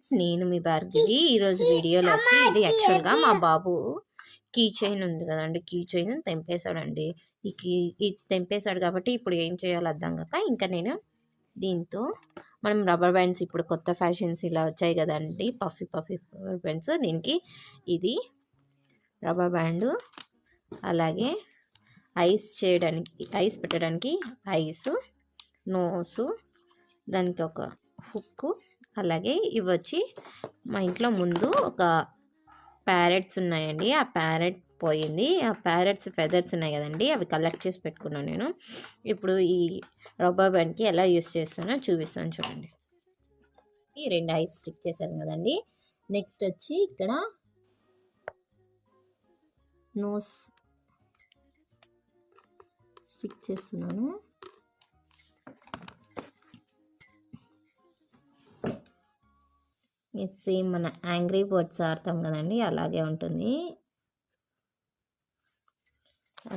Friends, నేను మీ భార్గవి. ఈరోజు వీడియోలో వచ్చి ఇది యాక్చువల్గా మా బాబు కీ చైన్ ఉంది కదండి, కీ చైన్ తెంపేశాడండి. ఈ తెంపేశాడు కాబట్టి ఇప్పుడు ఏం చేయాలో అర్థం కాక ఇంకా నేను దీంతో మనం రబ్బర్ బ్యాండ్స్ ఇప్పుడు కొత్త ఫ్యాషన్స్ ఇలా వచ్చాయి కదండి, పఫీ రబ్బర్ బ్యాండ్స్. దీనికి ఇది రబ్బర్ బ్యాండ్, అలాగే ఐస్ పెట్టడానికి ఐస్, నోసు, దానికి ఒక హుక్కు, అలాగే ఇవి వచ్చి మా ఇంట్లో ముందు ఒక ప్యారెట్స్ ఉన్నాయండి. ఆ ప్యారెట్ పోయింది. ఆ ప్యారెట్స్ ఫెదర్స్ ఉన్నాయి కదండి, అవి కలెక్ట్ చేసి పెట్టుకున్నాను నేను. ఇప్పుడు ఈ రబ్బర్ బ్యాండ్కి ఎలా యూస్ చేస్తానో చూపిస్తాను చూడండి. ఈ 2 ఐస్ స్టిక్ చేశాను కదండి. నెక్స్ట్ వచ్చి ఇక్కడ నోస్ స్టిక్ చేస్తున్నాను. సేమ్ మన యాంగ్రీ బర్డ్స్ ఆడతాం కదండి, అలాగే ఉంటుంది.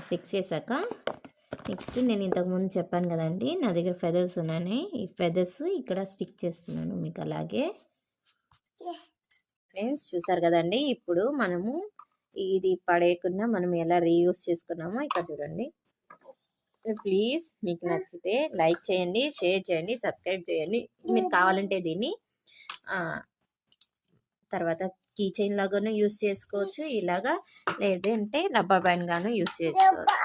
ఫిక్స్ చేశాక నెక్స్ట్ నేను ఇంతకుముందు చెప్పాను కదండి, నా దగ్గర ఫెదర్స్ ఉన్నాయి. ఈ ఫెదర్స్ ఇక్కడ స్టిక్ చేస్తున్నాను మీకు. అలాగే ఫ్రెండ్స్ చూసారు కదండి, ఇప్పుడు మనము ఇది పడేయకుండా మనం ఎలా రీయూస్ చేసుకున్నామో ఇక్కడ చూడండి. ప్లీజ్ మీకు నచ్చితే లైక్ చేయండి, షేర్ చేయండి, సబ్స్క్రైబ్ చేయండి. మీరు కావాలంటే దీన్ని తర్వాత కీ చైన్ లాగాను యూస్ చేసుకోవచ్చు, ఇలాగా, లేదంటే రబ్బర్ బ్యాండ్ గాను యూస్ చేసుకోవచ్చు.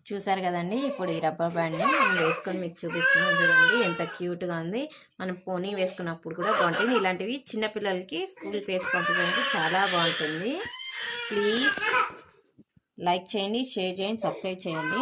చూసారు కదండి, ఇప్పుడు ఈ రబ్బర్ బ్యాండ్ని మనం వేసుకొని మీకు చూపిస్తున్నాం చూడండి, ఎంత క్యూట్గా ఉంది. మనం పోనీ వేసుకున్నప్పుడు కూడా బాగుంటుంది. ఇలాంటివి చిన్నపిల్లలకి స్కూల్కి వేసి పంపించడానికి చాలా బాగుంటుంది. ప్లీజ్ లైక్ చేయండి, షేర్ చేయండి, సబ్స్క్రైబ్ చేయండి.